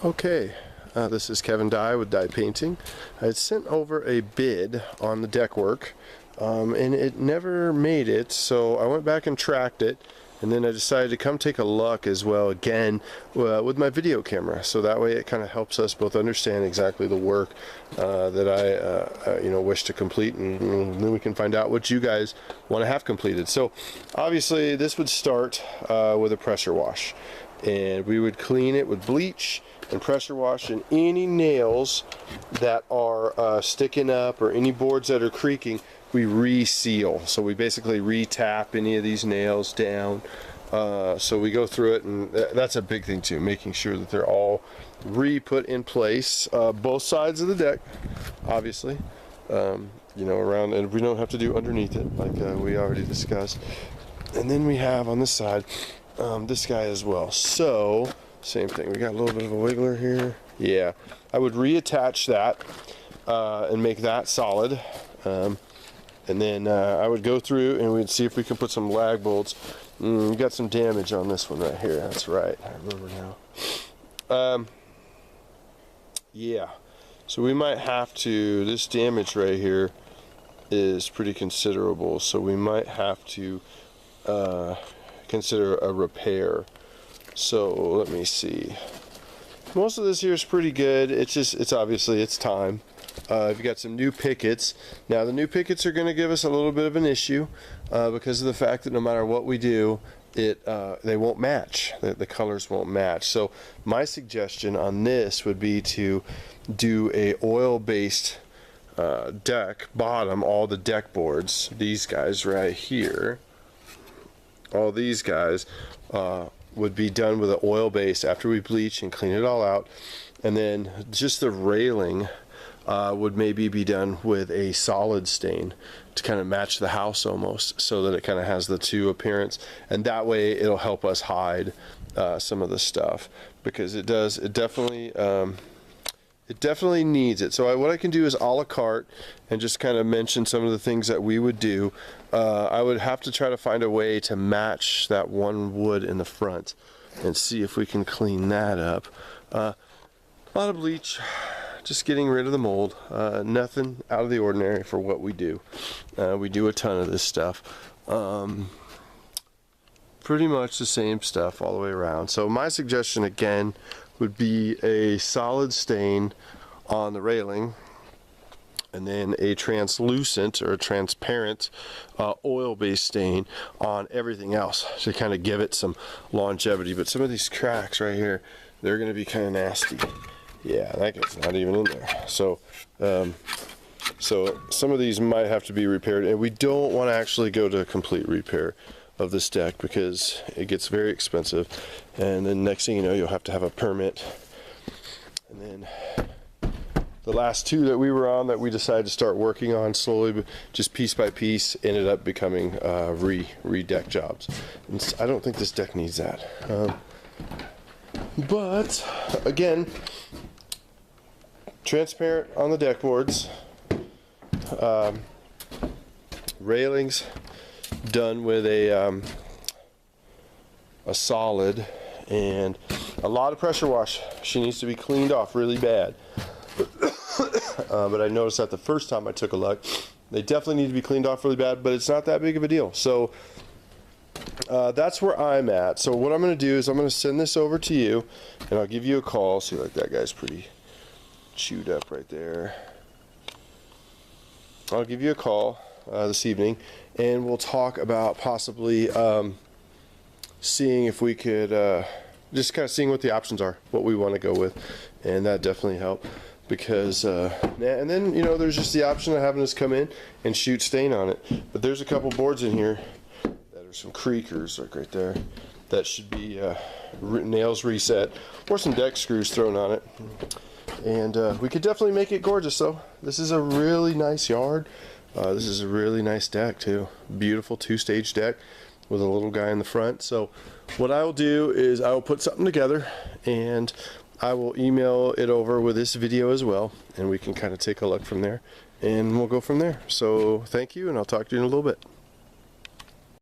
Okay, this is Kevin Dye with Dye Painting. I had sent over a bid on the deck work, and it never made it, so I went back and tracked it, and then I decided to come take a look as well again with my video camera, so that way it kind of helps us both understand exactly the work that I wish to complete, and then we can find out what you guys want to have completed. So obviously this would start with a pressure wash, and we would clean it with bleach and pressure wash, and any nails that are sticking up or any boards that are creaking, we re-seal. So we basically re-tap any of these nails down. So we go through it, and that's a big thing too, making sure that they're all re-put in place, both sides of the deck, obviously, around, and we don't have to do underneath it like we already discussed. And then we have on this side this guy as well. So same thing, we got a little bit of a wiggler here. Yeah, I would reattach that and make that solid, and then I would go through and we'd see if we can put some lag bolts. We got some damage on this one right here, that's right, I remember now. Yeah, so we might have to, this damage right here is pretty considerable, so we might have to consider a repair. So let me see. Most of this here is pretty good. It's obviously it's time. We've got some new pickets. Now the new pickets are going to give us a little bit of an issue because of the fact that no matter what we do, they won't match. The colors won't match. So my suggestion on this would be to do a oil-based deck bottom. All the deck boards, these guys right here, all these guys would be done with an oil base after we bleach and clean it all out, and then just the railing would maybe be done with a solid stain to kind of match the house almost, so that it kind of has the two appearance, and that way it'll help us hide some of the stuff, because it definitely needs it. So what I can do is a la carte and just kind of mention some of the things that we would do. I would have to try to find a way to match that one wood in the front and see if we can clean that up. A lot of bleach, just getting rid of the mold. Nothing out of the ordinary for what we do. We do a ton of this stuff. Pretty much the same stuff all the way around. So my suggestion again would be a solid stain on the railing, and then a translucent or a transparent oil-based stain on everything else to kind of give it some longevity. But some of these cracks right here, they're going to be kind of nasty. Yeah, that guy's not even in there. So so some of these might have to be repaired, and we don't want to actually go to a complete repair of this deck because it gets very expensive, and then next thing you know, you'll have to have a permit. And then the last two that we were on that we decided to start working on slowly, just piece by piece, ended up becoming re-deck jobs. And I don't think this deck needs that. But again, transparent on the deck boards, railings done with a solid, and a lot of pressure wash. She needs to be cleaned off really bad. But I noticed that the first time I took a look, they definitely need to be cleaned off really bad, but it's not that big of a deal. So that's where I'm at. So what I'm going to do is I'm going to send this over to you, and I'll give you a call. See, like that guy's pretty chewed up right there. I'll give you a call this evening, and we'll talk about possibly seeing if we could just kind of seeing what the options are, what we want to go with, and that definitely help. Because and then there's just the option of having us come in and shoot stain on it. But there's a couple boards in here that are some creakers, like right there, that should be nails reset, or some deck screws thrown on it. And we could definitely make it gorgeous though. This is a really nice yard. This is a really nice deck too. Beautiful two-stage deck with a little guy in the front. So what I will do is I will put something together, and I will email it over with this video as well, and we can kind of take a look from there, and we'll go from there. So thank you, and I'll talk to you in a little bit.